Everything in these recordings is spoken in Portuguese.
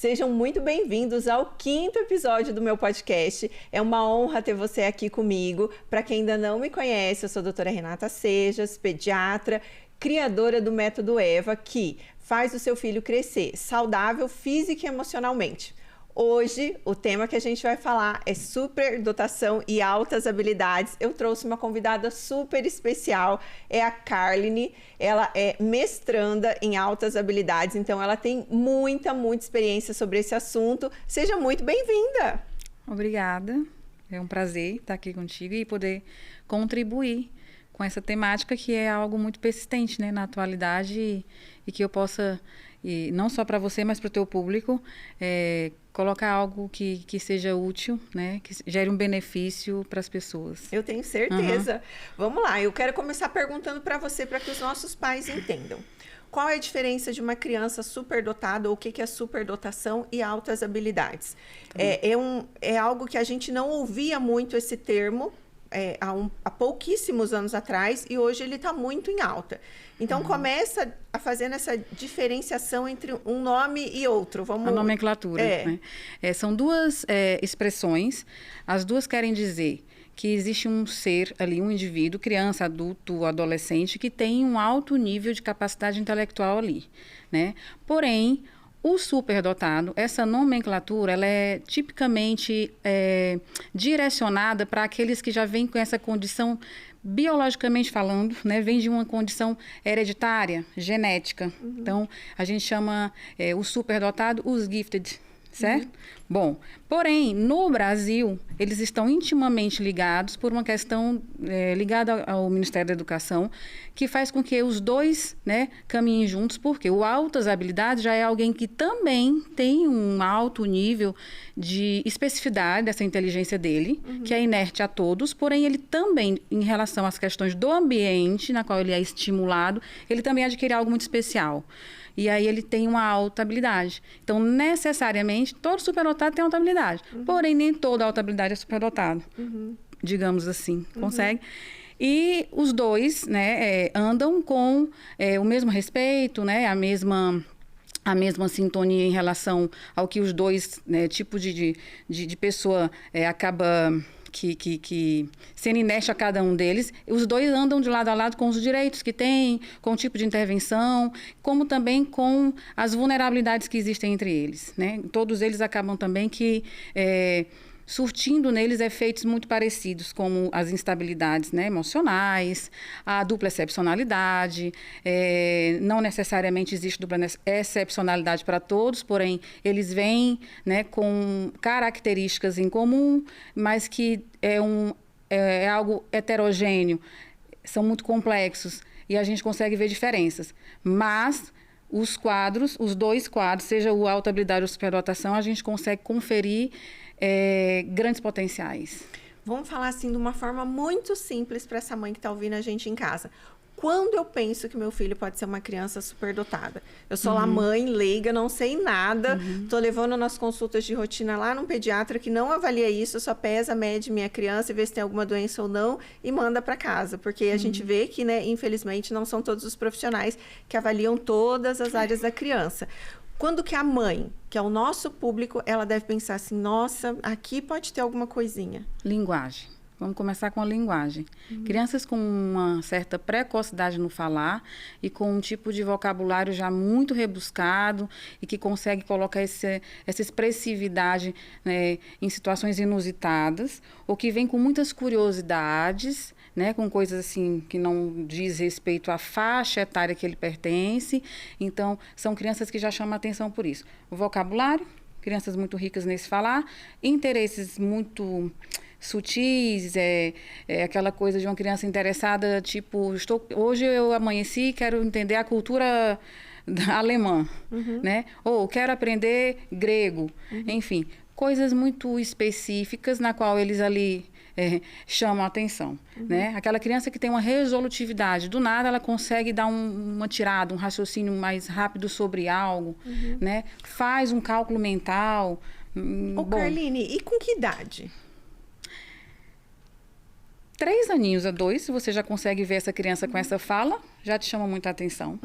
Sejam muito bem-vindos ao 5º episódio do meu podcast. É uma honra ter você aqui comigo. Para quem ainda não me conhece, eu sou a doutora Renata Sejas, pediatra, criadora do Método EVA, que faz o seu filho crescer saudável física e emocionalmente. Hoje, o tema que a gente vai falar é superdotação e altas habilidades. Eu trouxe uma convidada super especial, é a Carline. Ela é mestranda em altas habilidades, então ela tem muita experiência sobre esse assunto. Seja muito bem-vinda! Obrigada, é um prazer estar aqui contigo e poder contribuir com essa temática que é algo muito persistente, né, na atualidade e que eu possa, e não só para você, mas para o teu público, colocar algo que seja útil, né, que gere um benefício para as pessoas. Eu tenho certeza. Vamos lá, eu quero começar perguntando para você, para que os nossos pais entendam. Qual é a diferença de uma criança superdotada, ou o que é superdotação e altas habilidades? É algo que a gente não ouvia muito esse termo, há pouquíssimos anos atrás, e hoje ele está muito em alta. Então, começa a fazer essa diferenciação entre um nome e outro. A nomenclatura. Né? São duas expressões, as duas querem dizer que existe um ser ali, um indivíduo, criança, adulto, adolescente, que tem um alto nível de capacidade intelectual ali, né? Porém, o superdotado, essa nomenclatura, ela é tipicamente direcionada para aqueles que já vêm com essa condição, biologicamente falando, né, vem de uma condição hereditária, genética. Então, a gente chama o superdotado os gifted, certo? Bom, porém, no Brasil, eles estão intimamente ligados por uma questão ligada ao Ministério da Educação, que faz com que os dois, né, caminhem juntos, porque o altas habilidades já é alguém que também tem um alto nível de especificidade dessa inteligência dele, que é inerte a todos, porém ele também, em relação às questões do ambiente na qual ele é estimulado, ele também adquire algo muito especial. E aí ele tem uma alta habilidade. Então, necessariamente, todo superdotado tem alta habilidade. Porém, nem toda alta habilidade é superdotado. Digamos assim. Consegue? E os dois, né, andam com o mesmo respeito, né, a mesma sintonia em relação ao que os dois, né, tipos de pessoa acaba... Que sendo inerte a cada um deles, os dois andam de lado a lado com os direitos que têm, com o tipo de intervenção, como também com as vulnerabilidades que existem entre eles, né? Todos eles acabam também surtindo neles efeitos muito parecidos, como as instabilidades, né, emocionais, a dupla excepcionalidade, não necessariamente existe dupla excepcionalidade para todos, porém eles vêm, né, com características em comum, mas que é algo heterogêneo, são muito complexos e a gente consegue ver diferenças, mas os dois quadros, seja o alta habilidade ou a superdotação, a gente consegue conferir grandes potenciais. Vamos falar assim de uma forma muito simples para essa mãe que está ouvindo a gente em casa. Quando eu penso que meu filho pode ser uma criança superdotada? Eu sou lá mãe, leiga, não sei nada, estou levando nas consultas de rotina lá num pediatra que não avalia isso, só pesa, mede minha criança e vê se tem alguma doença ou não e manda para casa. Porque a gente vê que, né, infelizmente, não são todos os profissionais que avaliam todas as áreas da criança. Quando que a mãe, que é o nosso público, ela deve pensar assim, nossa, aqui pode ter alguma coisinha? Linguagem. Vamos começar com a linguagem. Crianças com uma certa precocidade no falar e com um tipo de vocabulário já muito rebuscado e que consegue colocar essa expressividade, né, em situações inusitadas, ou que vem com muitas curiosidades, né, com coisas assim que não diz respeito à faixa etária que ele pertence. Então, são crianças que já chamam a atenção por isso. O vocabulário, crianças muito ricas nesse falar, interesses muito sutis, aquela coisa de uma criança interessada, tipo, hoje eu amanheci e quero entender a cultura alemã, né? Ou quero aprender grego, enfim, coisas muito específicas na qual eles ali chamam a atenção, né? Aquela criança que tem uma resolutividade, do nada ela consegue dar uma tirada, um raciocínio mais rápido sobre algo, né? Faz um cálculo mental. Carline, e com que idade? 3 aninhos a 2, se você já consegue ver essa criança com essa fala, já te chama muita atenção.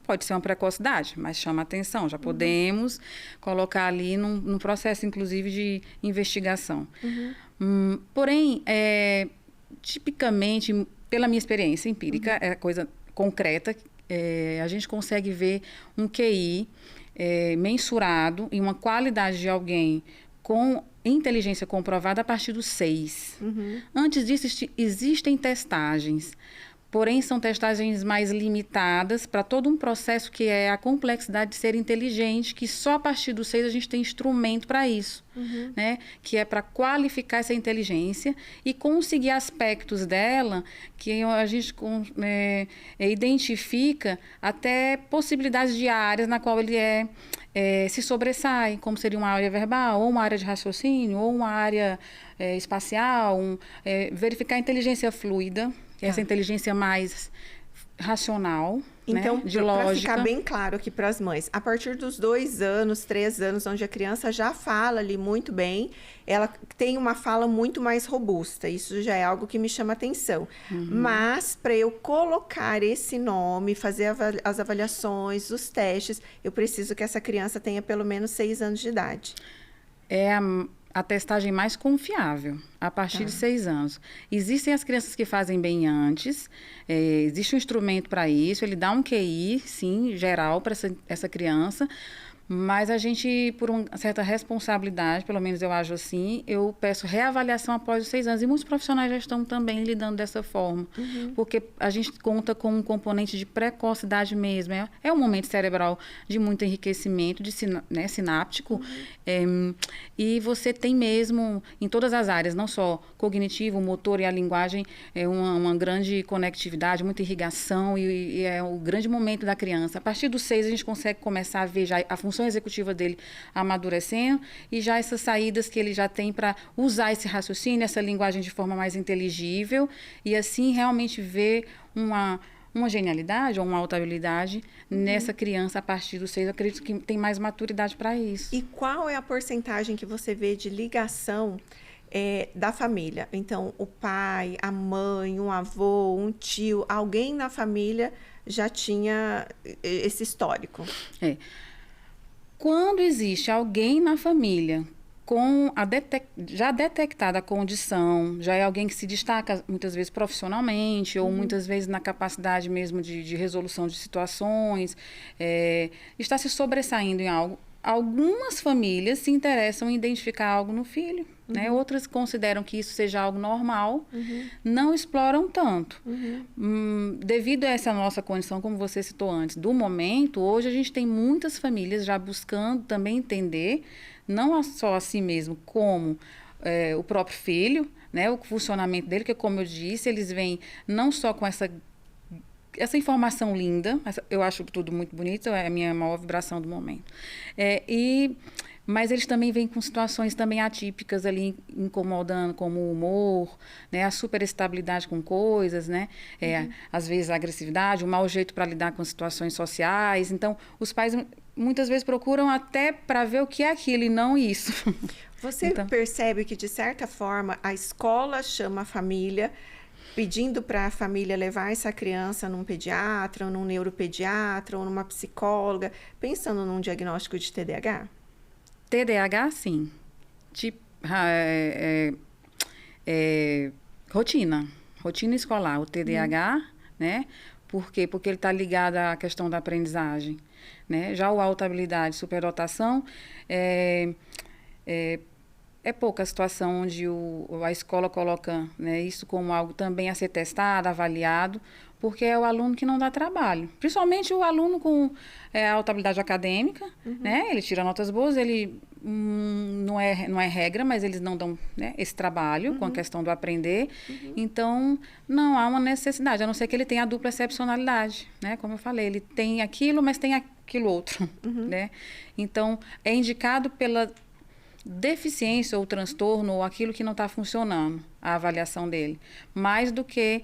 Pode ser uma precocidade, mas chama atenção. Já podemos colocar ali num processo, inclusive, de investigação. Porém, tipicamente, pela minha experiência empírica, é coisa concreta, a gente consegue ver um QI mensurado e uma qualidade de alguém com inteligência comprovada a partir dos 6. Antes disso, existem testagens, porém são testagens mais limitadas para todo um processo que é a complexidade de ser inteligente, que só a partir dos 6 a gente tem instrumento para isso, né? Que é para qualificar essa inteligência e conseguir aspectos dela que a gente identifica até possibilidades de áreas na qual ele se sobressai, como seria uma área verbal, ou uma área de raciocínio, ou uma área espacial, verificar a inteligência fluida, que é essa inteligência mais racional, então, né, de lógica. Para ficar bem claro aqui para as mães, a partir dos 2 anos, 3 anos, onde a criança já fala ali muito bem, ela tem uma fala muito mais robusta. Isso já é algo que me chama atenção. Mas, para eu colocar esse nome, fazer as avaliações, os testes, eu preciso que essa criança tenha pelo menos 6 anos de idade. É a testagem mais confiável, a partir de 6 anos. Existem as crianças que fazem bem antes, existe um instrumento para isso, ele dá um QI, sim, geral para essa criança, mas a gente, por uma certa responsabilidade, pelo menos eu acho assim, eu peço reavaliação após os 6 anos. E muitos profissionais já estão também lidando dessa forma, porque a gente conta com um componente de precocidade mesmo. É um momento cerebral de muito enriquecimento, sináptico, e você tem mesmo, em todas as áreas, não só cognitivo, o motor e a linguagem, uma grande conectividade, muita irrigação, e é o grande momento da criança. A partir dos 6, a gente consegue começar a ver já a função executiva dele amadurecendo e já essas saídas que ele já tem para usar esse raciocínio, essa linguagem de forma mais inteligível e assim realmente ver uma genialidade ou uma alta habilidade nessa criança a partir dos 6. Eu acredito que tem mais maturidade para isso. E qual é a porcentagem que você vê de ligação da família? Então, o pai, a mãe, um avô, um tio, alguém na família já tinha esse histórico? Quando existe alguém na família com já detectada a condição, já é alguém que se destaca muitas vezes profissionalmente ou muitas vezes na capacidade mesmo de resolução de situações, está se sobressaindo em algo. Algumas famílias se interessam em identificar algo no filho, né? Outras consideram que isso seja algo normal, não exploram tanto. Devido a essa nossa condição, como você citou antes, do momento, hoje a gente tem muitas famílias já buscando também entender, não só a si mesmo, como o próprio filho, né? O funcionamento dele, que como eu disse, eles vêm não só com essa informação linda, eu acho tudo muito bonito, é a minha maior vibração do momento. Mas eles também vêm com situações também atípicas ali, incomodando, como o humor, né, a superestabilidade com coisas, né, às vezes a agressividade, o mau jeito para lidar com situações sociais. Então, os pais muitas vezes procuram até para ver o que é aquilo e não isso. Você percebe que, de certa forma, a escola chama a família pedindo para a família levar essa criança num pediatra, ou num neuropediatra, ou numa psicóloga, pensando num diagnóstico de TDAH? TDAH, sim. Rotina escolar. O TDAH, né? Por quê? Porque ele está ligado à questão da aprendizagem, né? Já o alta habilidade, superdotação, é pouca a situação onde a escola coloca, né, isso como algo também a ser testado, avaliado, porque é o aluno que não dá trabalho. Principalmente o aluno com alta habilidade acadêmica, né? Ele tira notas boas, ele não é regra, mas eles não dão, né, esse trabalho com a questão do aprender. Então, não há uma necessidade, a não ser que ele tenha a dupla excepcionalidade, né? Como eu falei, ele tem aquilo, mas tem aquilo outro, né? Então, é indicado pela deficiência ou transtorno ou aquilo que não está funcionando, a avaliação dele, mais do que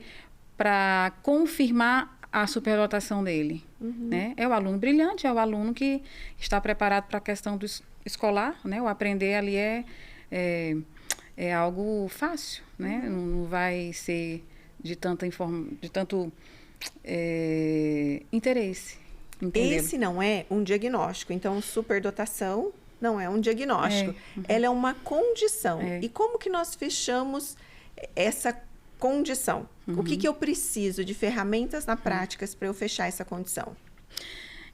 para confirmar a superdotação dele, né? É o aluno brilhante, é o aluno que está preparado para a questão do escolar, né? O aprender ali é algo fácil, né? Não vai ser de tanto interesse. Entendeu? Esse não é um diagnóstico. Então, superdotação não é um diagnóstico. Ela é uma condição. E como que nós fechamos essa condição? O que eu preciso de ferramentas na prática para eu fechar essa condição?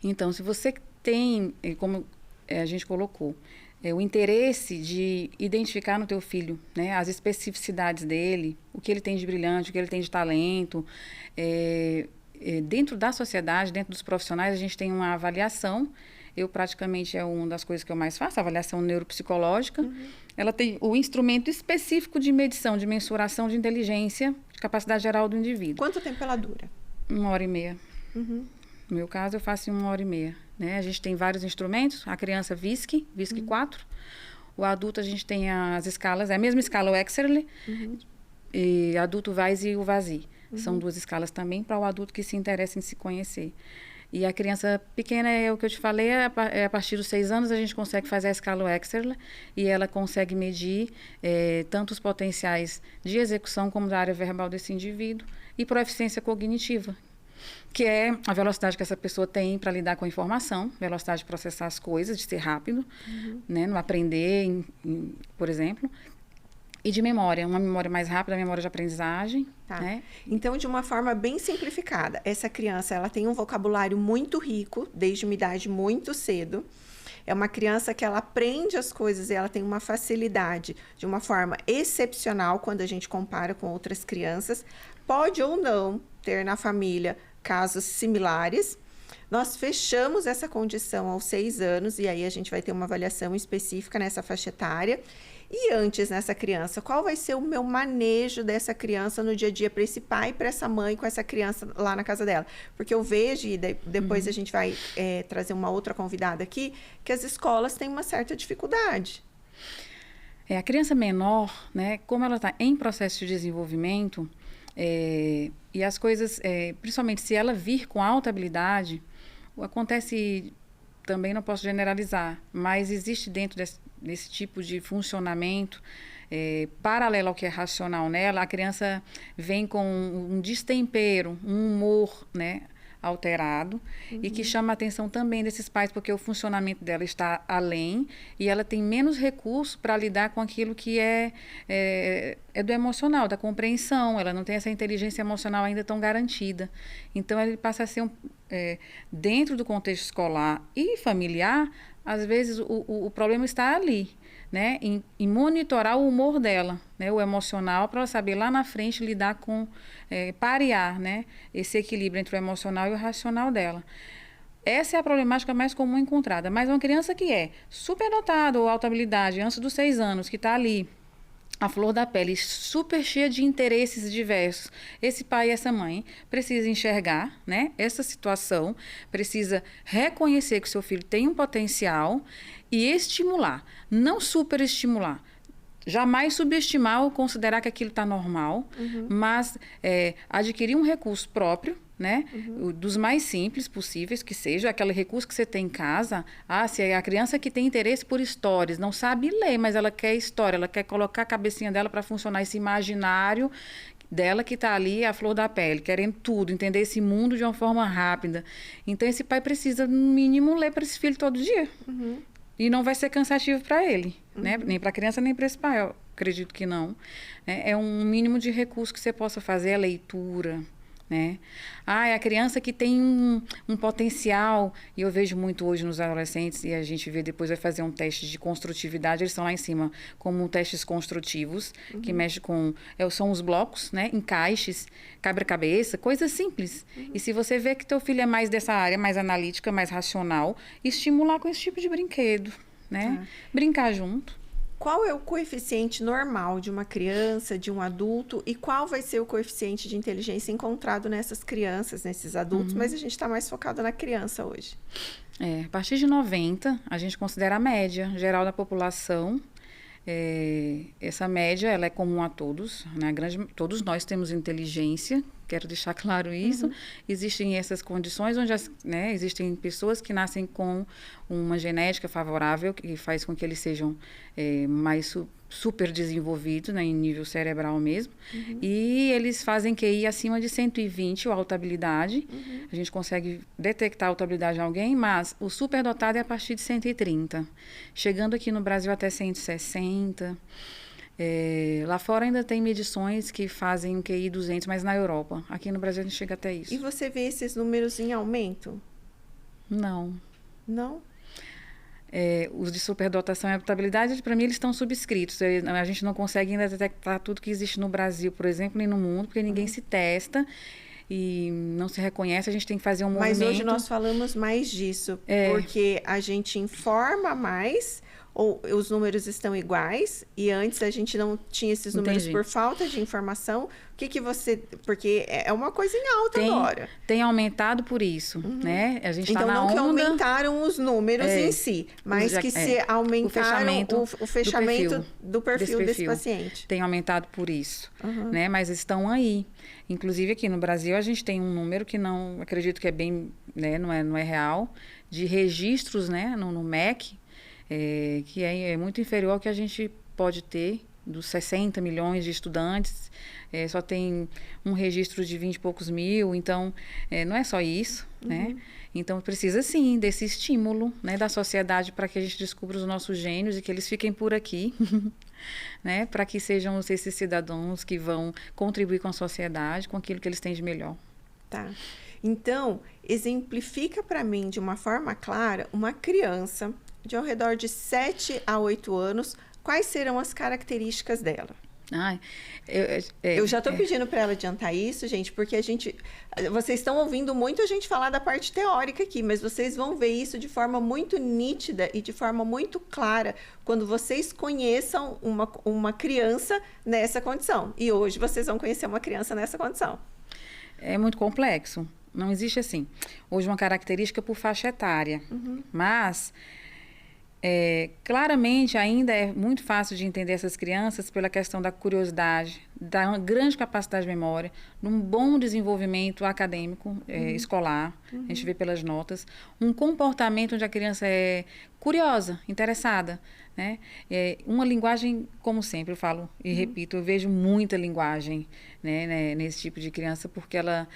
Então, se você tem, como a gente colocou, o interesse de identificar no teu filho, né, as especificidades dele, o que ele tem de brilhante, o que ele tem de talento, dentro da sociedade, dentro dos profissionais, a gente tem uma avaliação. Eu praticamente é uma das coisas que eu mais faço, a avaliação neuropsicológica. Ela tem o instrumento específico de medição, de mensuração de inteligência, de capacidade geral do indivíduo. Quanto tempo ela dura? 1h30. No meu caso, eu faço em 1h30. Né? A gente tem vários instrumentos. A criança VISC 4. O adulto, a gente tem as escalas. É a mesma escala, o Exerly. E adulto VAIS e o VASI. São 2 escalas também para o adulto que se interessa em se conhecer. E a criança pequena, é o que eu te falei, a partir dos 6 anos a gente consegue fazer a escala Exerly e ela consegue medir tanto os potenciais de execução como da área verbal desse indivíduo e proficiência cognitiva, que é a velocidade que essa pessoa tem para lidar com a informação, velocidade de processar as coisas, de ser rápido, né, no aprender, por exemplo. E de memória, uma memória mais rápida, a memória de aprendizagem. Tá. Né? Então, de uma forma bem simplificada, essa criança ela tem um vocabulário muito rico, desde uma idade muito cedo. É uma criança que ela aprende as coisas e ela tem uma facilidade de uma forma excepcional quando a gente compara com outras crianças. Pode ou não ter na família casos similares. Nós fechamos essa condição aos 6 anos e aí a gente vai ter uma avaliação específica nessa faixa etária. E antes, nessa criança, qual vai ser o meu manejo dessa criança no dia a dia para esse pai e para essa mãe com essa criança lá na casa dela? Porque eu vejo, e depois a gente vai trazer uma outra convidada aqui, que as escolas têm uma certa dificuldade. A criança menor, né, como ela está em processo de desenvolvimento, e as coisas, principalmente se ela vir com alta habilidade, acontece, também não posso generalizar, mas existe dentro desse tipo de funcionamento, paralelo ao que é racional nela, a criança vem com um destempero, um humor, né, alterado, e que chama a atenção também desses pais, porque o funcionamento dela está além e ela tem menos recurso para lidar com aquilo que é do emocional, da compreensão. Ela não tem essa inteligência emocional ainda tão garantida. Então, ele passa a ser, dentro do contexto escolar e familiar, às vezes o problema está ali, né, em monitorar o humor dela, né, o emocional, para ela saber lá na frente lidar com, parear, né, esse equilíbrio entre o emocional e o racional dela. Essa é a problemática mais comum encontrada. Mas uma criança que é superdotada ou alta habilidade antes dos 6 anos, que está ali, a flor da pele, super cheia de interesses diversos. Esse pai e essa mãe precisa enxergar, né, essa situação, precisa reconhecer que o seu filho tem um potencial e estimular, não superestimular. Jamais subestimar ou considerar que aquilo está normal, mas adquirir um recurso próprio, né? Dos mais simples possíveis que seja, aquele recurso que você tem em casa. Se é a criança que tem interesse por histórias, não sabe ler, mas ela quer história, ela quer colocar a cabecinha dela para funcionar, esse imaginário dela que está ali, a flor da pele, querendo tudo, entender esse mundo de uma forma rápida. Então, esse pai precisa, no mínimo, ler para esse filho todo dia. E não vai ser cansativo para ele, né? Nem para a criança, nem para esse pai, eu acredito que não. É um mínimo de recurso que você possa fazer, a leitura, né? É a criança que tem um potencial, e eu vejo muito hoje nos adolescentes, e a gente vê depois, vai fazer um teste de construtividade, eles estão lá em cima como testes construtivos, que mexe com, são os blocos, né? Encaixes, quebra-cabeça, coisas simples. E se você vê que teu filho é mais dessa área, mais analítica, mais racional, estimular com esse tipo de brinquedo, né? Brincar junto. Qual é o coeficiente normal de uma criança, de um adulto, e qual vai ser o coeficiente de inteligência encontrado nessas crianças, nesses adultos, mas a gente está mais focado na criança hoje? A partir de 90, a gente considera a média geral da população. Essa média, ela é comum a todos, né? Todos nós temos inteligência, quero deixar claro isso. Existem essas condições onde existem pessoas que nascem com uma genética favorável, que faz com que eles sejam mais super desenvolvidos, né, em nível cerebral mesmo. E eles fazem QI acima de 120, ou alta habilidade. A gente consegue detectar a alta habilidade em alguém, mas o superdotado é a partir de 130. Chegando aqui no Brasil até 160. Lá fora ainda tem medições que fazem um QI 200, mas na Europa. Aqui no Brasil a gente chega até isso. E você vê esses números em aumento? Não. Não? Os de superdotação e adaptabilidade, para mim, eles estão subscritos. A gente não consegue ainda detectar tudo que existe no Brasil, por exemplo, nem no mundo, porque ninguém se testa e não se reconhece. A gente tem que fazer um movimento. Mas hoje nós falamos mais disso, porque a gente informa mais, ou os números estão iguais, e antes a gente não tinha esses números por falta de informação. O que você... Porque é uma coisa em alta agora. Tem aumentado por isso, né? A gente então, tá na não onda... que aumentaram os números em si, mas que se aumentaram o fechamento do perfil desse paciente. Tem aumentado por isso, né? Mas estão aí. Inclusive, aqui no Brasil, a gente tem um número que não... Acredito que é bem... Né, não é real, de registros, né, no MEC, que é muito inferior ao que a gente pode ter, dos 60 milhões de estudantes, só tem um registro de 20 e poucos mil, então não é só isso, né? Então precisa sim desse estímulo, né, da sociedade para que a gente descubra os nossos gênios e que eles fiquem por aqui, né, para que sejam esses cidadãos que vão contribuir com a sociedade, com aquilo que eles têm de melhor. Tá. Então, exemplifica para mim de uma forma clara uma criança de ao redor de 7 a 8 anos, quais serão as características dela? Eu já estou pedindo para ela adiantar isso, gente, porque vocês estão ouvindo muito a gente falar da parte teórica aqui, mas vocês vão ver isso de forma muito nítida e de forma muito clara quando vocês conheçam uma criança nessa condição. E hoje vocês vão conhecer uma criança nessa condição. É muito complexo. Não existe assim. Hoje uma característica por faixa etária, mas... claramente ainda é muito fácil de entender essas crianças pela questão da curiosidade, da grande capacidade de memória, num bom desenvolvimento acadêmico, escolar, a gente vê pelas notas, um comportamento onde a criança é curiosa, interessada, né? Uma linguagem, como sempre eu falo e repito, eu vejo muita linguagem, né, nesse tipo de criança, porque ela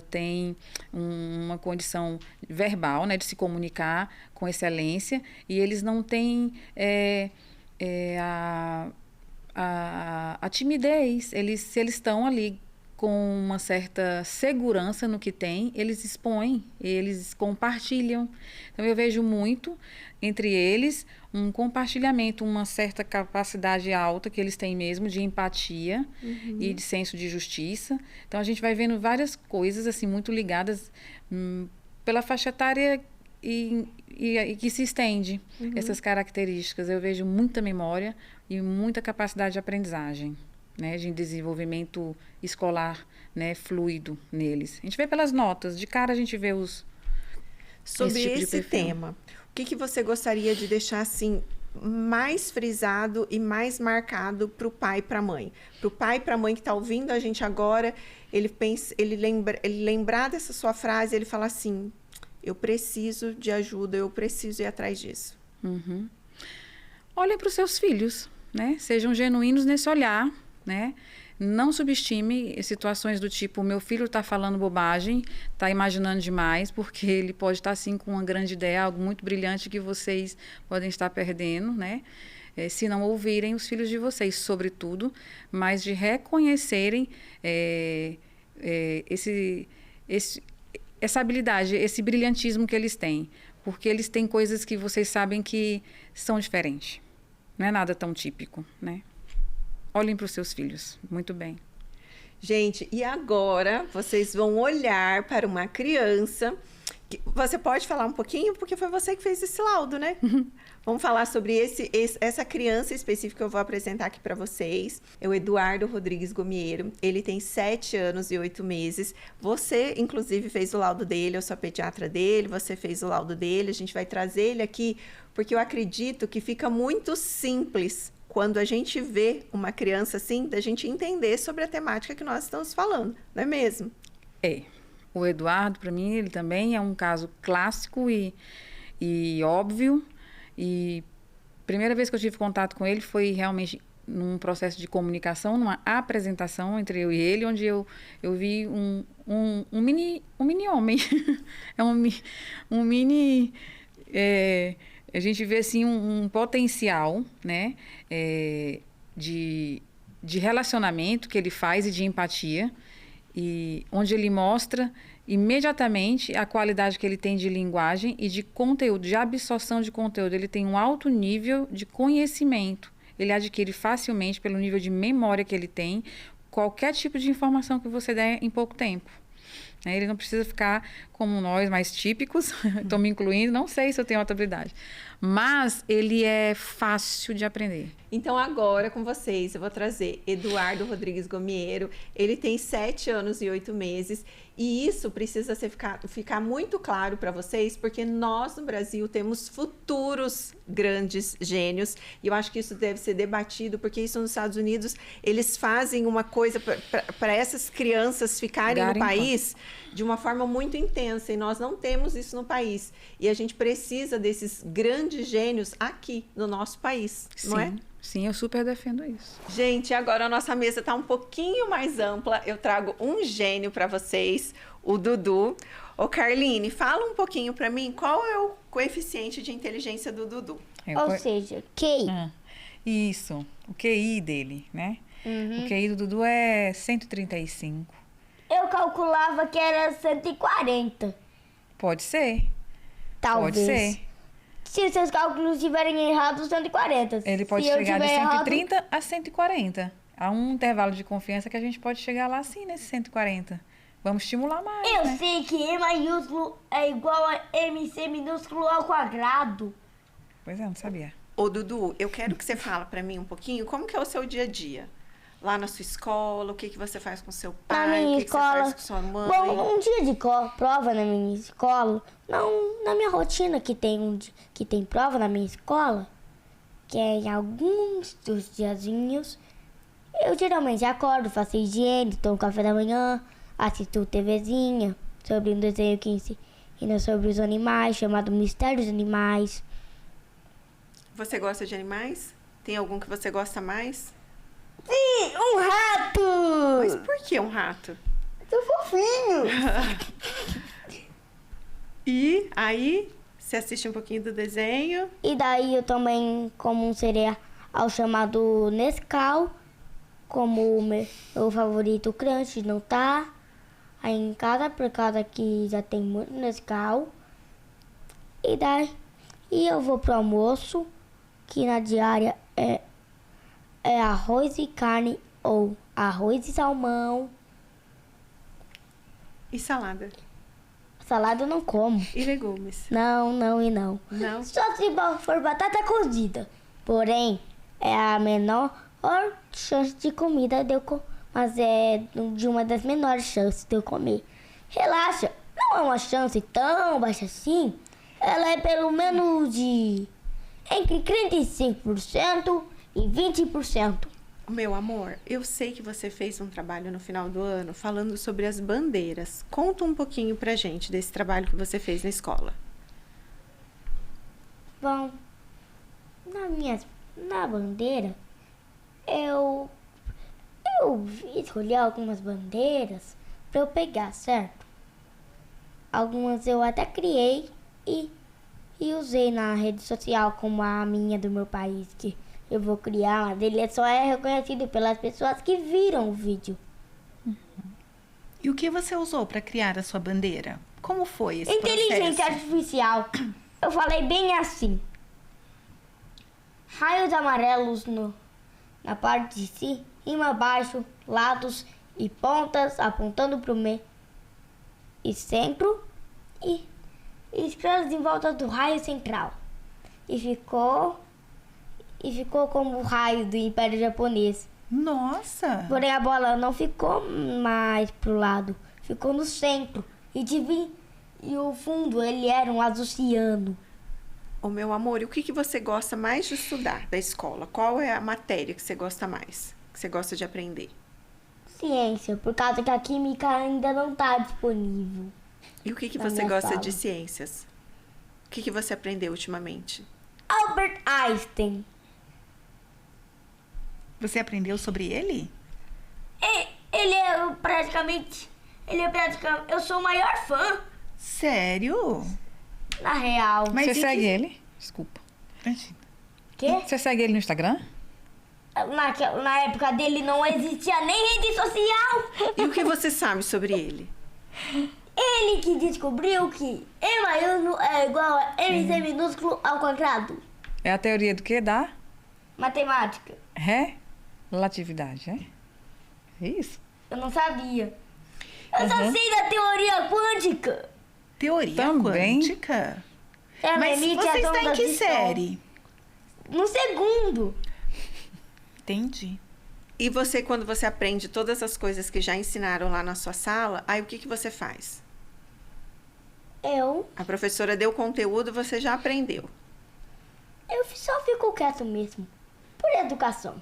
tem uma condição verbal, né, de se comunicar com excelência, e eles não têm a timidez. Se eles estão ali com uma certa segurança no que tem, eles expõem, eles compartilham. Então, eu vejo muito entre eles um compartilhamento, uma certa capacidade alta que eles têm mesmo de empatia e de senso de justiça. Então, a gente vai vendo várias coisas assim muito ligadas pela faixa etária e que se estende essas características. Eu vejo muita memória e muita capacidade de aprendizagem, né, de desenvolvimento escolar, né, fluido neles. A gente vê pelas notas, de cara a gente vê sobre esse tema. O que você gostaria de deixar assim mais frisado e mais marcado para o pai e para a mãe? Para o pai e para a mãe que está ouvindo a gente agora, ele lembrar dessa sua frase, ele fala assim: eu preciso de ajuda, eu preciso ir atrás disso. Olhem para os seus filhos, né? Sejam genuínos nesse olhar, né? Não subestime situações do tipo: meu filho está falando bobagem, está imaginando demais, porque ele pode estar assim com uma grande ideia, algo muito brilhante que vocês podem estar perdendo, né? Se não ouvirem os filhos de vocês, sobretudo, mas de reconhecerem essa habilidade, esse brilhantismo que eles têm, porque eles têm coisas que vocês sabem que são diferentes. Não é nada tão típico, né? Olhem para os seus filhos. Muito bem. Gente, e agora vocês vão olhar para uma criança. Você pode falar um pouquinho? Porque foi você que fez esse laudo, né? Vamos falar sobre essa criança específica que eu vou apresentar aqui para vocês. É o Eduardo Rodrigues Gomiero. Ele tem 7 anos e 8 meses. Você, inclusive, fez o laudo dele. Eu sou a pediatra dele. Você fez o laudo dele. A gente vai trazer ele aqui porque eu acredito que fica muito simples quando a gente vê uma criança assim, da gente entender sobre a temática que nós estamos falando, não é mesmo? O Eduardo, para mim, ele também é um caso clássico e óbvio. E a primeira vez que eu tive contato com ele foi realmente num processo de comunicação, numa apresentação entre eu e ele, onde eu vi um mini homem. Um mini... a gente vê assim um potencial, né, de relacionamento que ele faz e de empatia, e onde ele mostra imediatamente a qualidade que ele tem de linguagem e de conteúdo, de absorção de conteúdo. Ele tem um alto nível de conhecimento. Ele adquire facilmente, pelo nível de memória que ele tem, qualquer tipo de informação que você der em pouco tempo. Ele não precisa ficar como nós, mais típicos. Estou me incluindo, não sei se eu tenho outra habilidade. Mas ele é fácil de aprender. Então agora com vocês eu vou trazer Eduardo Rodrigues Gomiero. Ele tem 7 anos e 8 meses. E isso precisa ficar muito claro para vocês, porque nós no Brasil temos futuros grandes gênios. E eu acho que isso deve ser debatido, porque isso nos Estados Unidos, eles fazem uma coisa para essas crianças ficarem no país de uma forma muito intensa. E nós não temos isso no país. E a gente precisa desses grandes gênios aqui no nosso país, não é? Sim, eu super defendo isso. Gente, agora a nossa mesa está um pouquinho mais ampla. Eu trago um gênio para vocês, o Dudu. Ô, Carline, fala um pouquinho para mim qual é o coeficiente de inteligência do Dudu. Ou seja, QI. Isso, o QI dele, né? O QI do Dudu é 135. Eu calculava que era 140. Pode ser. Talvez. Pode ser. Se os seus cálculos estiverem errados, 140. Ele pode chegar de 130 a 140. Há um intervalo de confiança que a gente pode chegar lá sim, nesse 140. Vamos estimular mais, Eu sei que E maiúsculo é igual a MC minúsculo ao quadrado. Pois é, não sabia. Ô, Dudu, eu quero que você fale para mim um pouquinho como que é o seu dia a dia. Lá na sua escola, o que você faz com seu pai, o que você faz com sua mãe? Bom, um dia de prova na minha escola, não na minha rotina que tem prova na minha escola, que é em alguns dos diazinhos, eu geralmente acordo, faço higiene, tomo café da manhã, assisto TVzinha sobre um desenho que ensina sobre os animais, chamado Mistérios Animais. Você gosta de animais? Tem algum que você gosta mais? Sim, um rato! Mas por que um rato? Tô fofinho! E aí, você assiste um pouquinho do desenho? E daí eu também como um cereal chamado Nescau, como o meu favorito Crunch não tá aí em casa, por causa que já tem muito Nescau. E daí eu vou pro almoço, que na diária é arroz e carne ou arroz e salmão. E salada? Salada eu não como. E legumes? Não. Não? Só se for batata cozida. Porém, é a menor chance de comida de eu comer. Mas é de uma das menores chances de eu comer. Relaxa, não é uma chance tão baixa assim. Ela é pelo menos de entre 35% e 20%. Meu amor, eu sei que você fez um trabalho no final do ano falando sobre as bandeiras. Conta um pouquinho pra gente desse trabalho que você fez na escola. Bom, na bandeira, eu escolhi algumas bandeiras para eu pegar, certo? Algumas eu até criei e usei na rede social, como a minha do meu país, que eu vou criar, mas ele só é reconhecido pelas pessoas que viram o vídeo. E o que você usou para criar a sua bandeira? Como foi esse Inteligência processo? artificial. Eu falei bem assim. Raios amarelos na parte de cima, abaixo, lados e pontas apontando para o meio e centro e estrelas em volta do raio central. E ficou como o raio do Império Japonês. Nossa! Porém, a bola não ficou mais pro lado, ficou no centro. E o fundo, ele era um azul ciano. Ô, meu amor, e o que você gosta mais de estudar da escola? Qual é a matéria que você gosta mais? Que você gosta de aprender? ciência, por causa que a química ainda não está disponível. E o que Na você minha gosta sala. de ciências? O que você aprendeu ultimamente? Albert Einstein. Você aprendeu sobre ele? Ele é praticamente... Eu sou o maior fã, Sério? na real. Mas Você e segue que- ele? Desculpa. Quê? Você segue ele no Instagram? Na época dele não existia nem rede social. E o que você sabe sobre ele? Ele que descobriu que E maiúsculo é igual a MC minúsculo ao quadrado. É a teoria do quê? Da Matemática. relatividade, né? É isso? Eu não sabia. Eu só sei da teoria quântica. Teoria Também. quântica? É, Mas limite você a está em ondas que de som. série? No segundo. Entendi. E você, quando você aprende todas as coisas que já ensinaram lá na sua sala, aí o que você faz? Eu A professora deu conteúdo, você já aprendeu. só fico quieto mesmo. Por educação.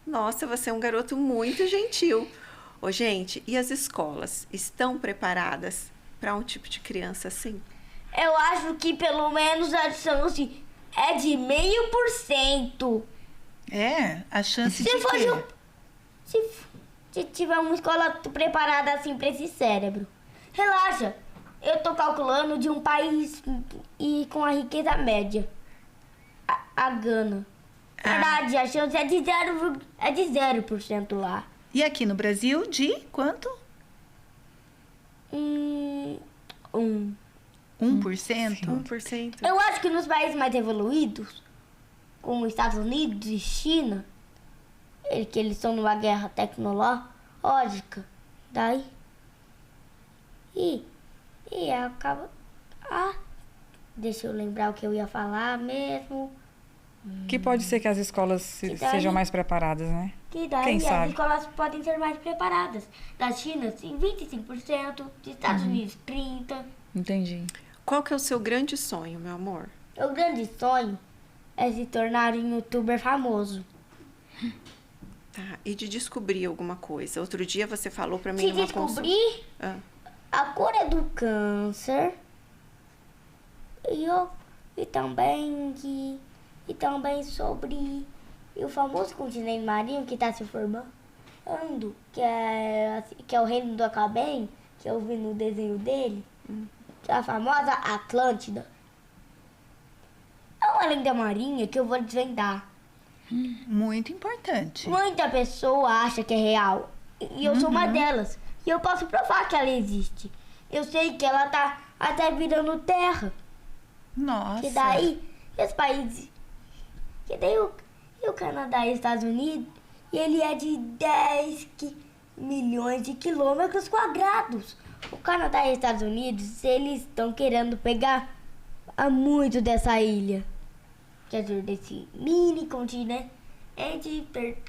Nossa, você é um garoto muito gentil. Ô, gente, e as escolas estão preparadas para um tipo de criança assim? Eu acho que pelo menos a chance é de 0,5%. É? A chance Se de for quê? de um- se tiver uma escola preparada assim pra esse cérebro. Relaxa, eu tô calculando de um país e com a riqueza média. A Gana. Verdade, a chance é de 0% lá. E aqui no Brasil, de quanto? 1%? 1%. Eu acho que nos países mais evoluídos, como Estados Unidos e China, que eles estão numa guerra tecnológica, daí. E acaba. Deixa eu lembrar o que eu ia falar mesmo. Que pode ser que as escolas Que daí- sejam mais preparadas, né? Que daí Quem as sabe? escolas podem ser mais preparadas. Da China, sim, 25%, dos Estados Unidos, 30%. Entendi. Qual que é o seu grande sonho, meu amor? O grande sonho é se tornar um youtuber famoso. Tá, e de descobrir alguma coisa. Outro dia você falou para mim Se numa consulta. descobrir Ah, a cura do câncer e também sobre o famoso continente marinho que está se formando, que é o reino do Acabem, que eu vi no desenho dele, que é a famosa Atlântida. É uma lenda marinha que eu vou desvendar. Muito importante. Muita pessoa acha que é real. E eu sou uma delas. E eu posso provar que ela existe. Eu sei que ela tá até virando terra. Nossa. Que daí, os países... Que daí o Canadá e os Estados Unidos, e ele é de 10 milhões de quilômetros quadrados. O Canadá e os Estados Unidos, eles estão querendo pegar muito dessa ilha. Quer dizer, desse mini continente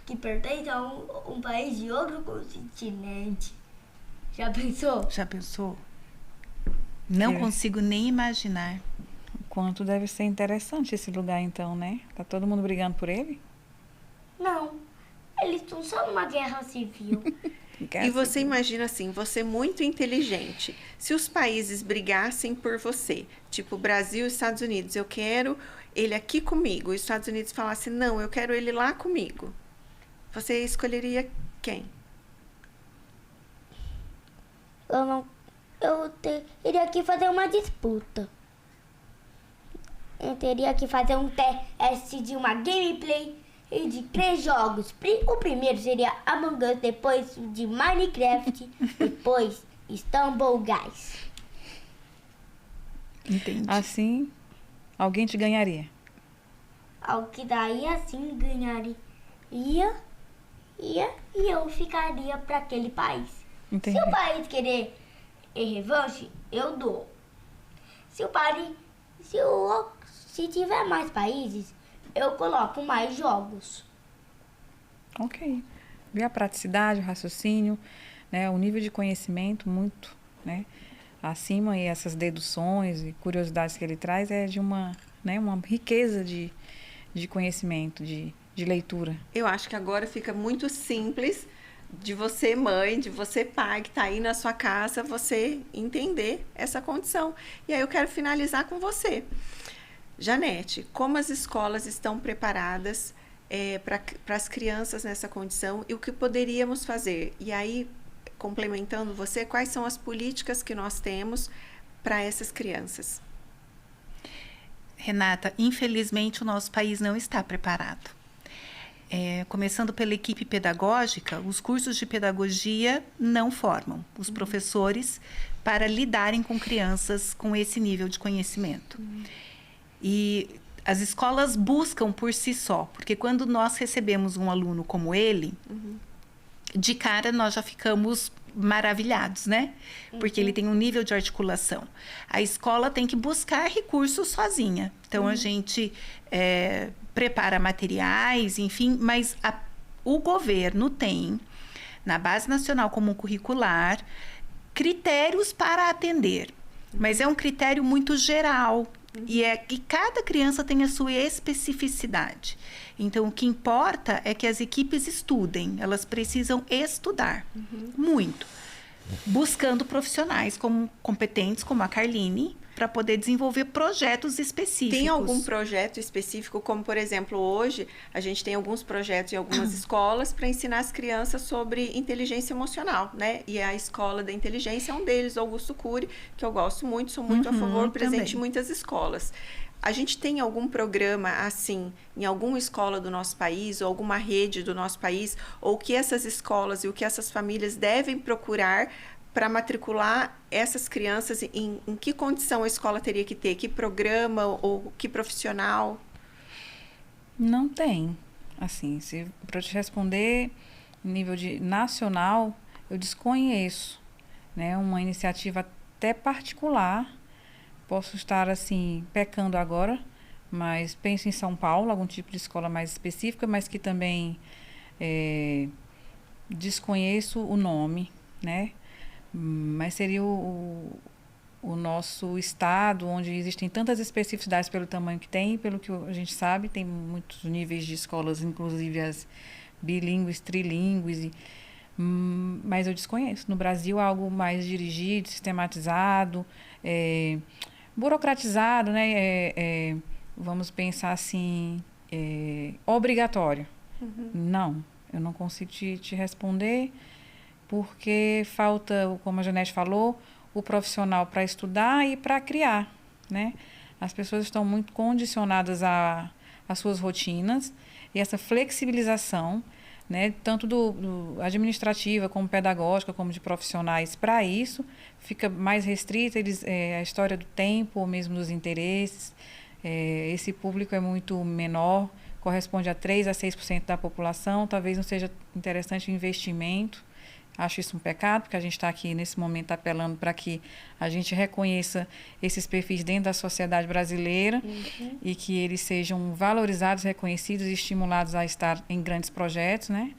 que pertence a um país de outro continente. Já pensou? Já pensou? Não É. consigo nem imaginar. Quanto deve ser interessante esse lugar, então, né? Tá todo mundo brigando por ele? Não. Eles estão só numa guerra civil. E você imagina assim, você muito inteligente. Se os países brigassem por você, tipo Brasil e Estados Unidos, eu quero ele aqui comigo. E os Estados Unidos falassem, não, eu quero ele lá comigo. Você escolheria quem? Eu teria que fazer uma disputa. Eu teria que fazer um teste de uma gameplay e de 3 jogos. O primeiro seria Among Us, depois de Minecraft, depois Stumble Guys. Entendi. Assim, alguém te ganharia. Ao que daí assim ganharia e eu ficaria para aquele país. Entendi. Se o país querer revanche, eu dou. Se tiver mais países, eu coloco mais jogos. Ok. Vê a praticidade, o raciocínio, né? O nível de conhecimento muito, né? Acima, e essas deduções e curiosidades que ele traz é de uma riqueza de conhecimento, de leitura. Eu acho que agora fica muito simples de você mãe, de você pai que está aí na sua casa, você entender essa condição. E aí eu quero finalizar com você. Janete, como as escolas estão preparadas para as crianças nessa condição e o que poderíamos fazer? E aí, complementando você, quais são as políticas que nós temos para essas crianças? Renata, infelizmente o nosso país não está preparado. Começando pela equipe pedagógica, os cursos de pedagogia não formam os professores para lidarem com crianças com esse nível de conhecimento. E as escolas buscam por si só, porque quando nós recebemos um aluno como ele, de cara nós já ficamos maravilhados, né? Porque ele tem um nível de articulação. A escola tem que buscar recursos sozinha. Então, a gente prepara materiais, enfim, mas o governo tem, na Base Nacional Comum Curricular, critérios para atender. Mas é um critério muito geral. E cada criança tem a sua especificidade. Então, o que importa é que as equipes estudem. Elas precisam estudar muito. Buscando profissionais competentes, como a Carline, para poder desenvolver projetos específicos. Tem algum projeto específico, como, por exemplo, hoje, a gente tem alguns projetos em algumas escolas para ensinar as crianças sobre inteligência emocional, né? E a Escola da Inteligência é um deles, Augusto Cury, que eu gosto muito, sou muito a favor, presente também. em muitas escolas. A gente tem algum programa assim, em alguma escola do nosso país, ou alguma rede do nosso país, ou que essas escolas e o que essas famílias devem procurar para matricular essas crianças? Em que condição a escola teria que ter? Que programa ou que profissional? Não tem. Assim, para te responder, nível de nacional, eu desconheço, né? Uma iniciativa até particular. Posso estar, assim, pecando agora, mas penso em São Paulo, algum tipo de escola mais específica, mas que também desconheço o nome, né? Mas seria o nosso estado, onde existem tantas especificidades pelo tamanho que tem, pelo que a gente sabe, tem muitos níveis de escolas, inclusive as bilíngues, trilíngues, mas eu desconheço. No Brasil, algo mais dirigido, sistematizado, burocratizado, né? Vamos pensar assim, obrigatório. Não, eu não consigo te responder, porque falta, como a Janete falou, o profissional para estudar e para criar, né? As pessoas estão muito condicionadas às suas rotinas, e essa flexibilização, né, tanto do administrativa como pedagógica, como de profissionais, para isso fica mais restrita. A história do tempo, ou mesmo dos interesses, esse público é muito menor, corresponde a 3 a 6% da população. Talvez não seja interessante o investimento. Acho isso um pecado, porque a gente está aqui nesse momento apelando para que a gente reconheça esses perfis dentro da sociedade brasileira e que eles sejam valorizados, reconhecidos e estimulados a estar em grandes projetos, né?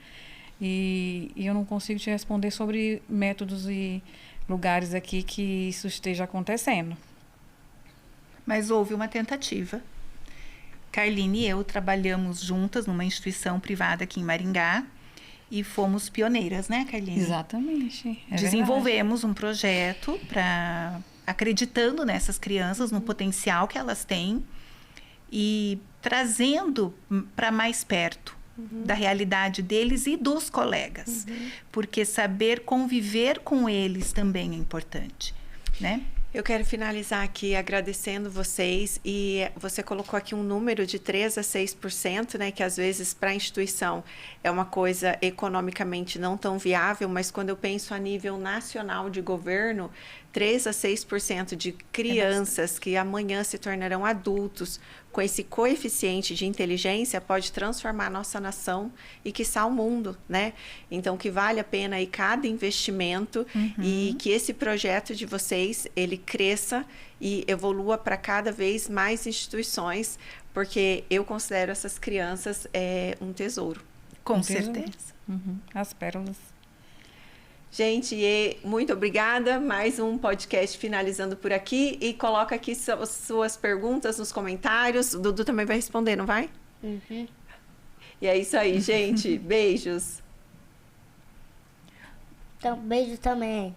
E eu não consigo te responder sobre métodos e lugares aqui que isso esteja acontecendo. Mas houve uma tentativa. Carline e eu trabalhamos juntas numa instituição privada aqui em Maringá, e fomos pioneiras, né, Carline? Exatamente. Desenvolvemos um projeto acreditando nessas crianças, no potencial que elas têm, e trazendo para mais perto da realidade deles e dos colegas. Porque saber conviver com eles também é importante, né? Eu quero finalizar aqui agradecendo vocês, e você colocou aqui um número de 3 a 6%, né, que às vezes para a instituição é uma coisa economicamente não tão viável, mas quando eu penso a nível nacional de governo, 3 a 6% de crianças que amanhã se tornarão adultos com esse coeficiente de inteligência pode transformar a nossa nação e, quiçá, o mundo, né? Então, que vale a pena aí cada investimento e que esse projeto de vocês, ele cresça e evolua para cada vez mais instituições, porque eu considero essas crianças um tesouro. Com certeza. As pérolas. Gente, muito obrigada. Mais um podcast finalizando por aqui. E coloca aqui suas perguntas nos comentários. O Dudu também vai responder, não vai? E é isso aí, gente. Beijos. Então, beijo também.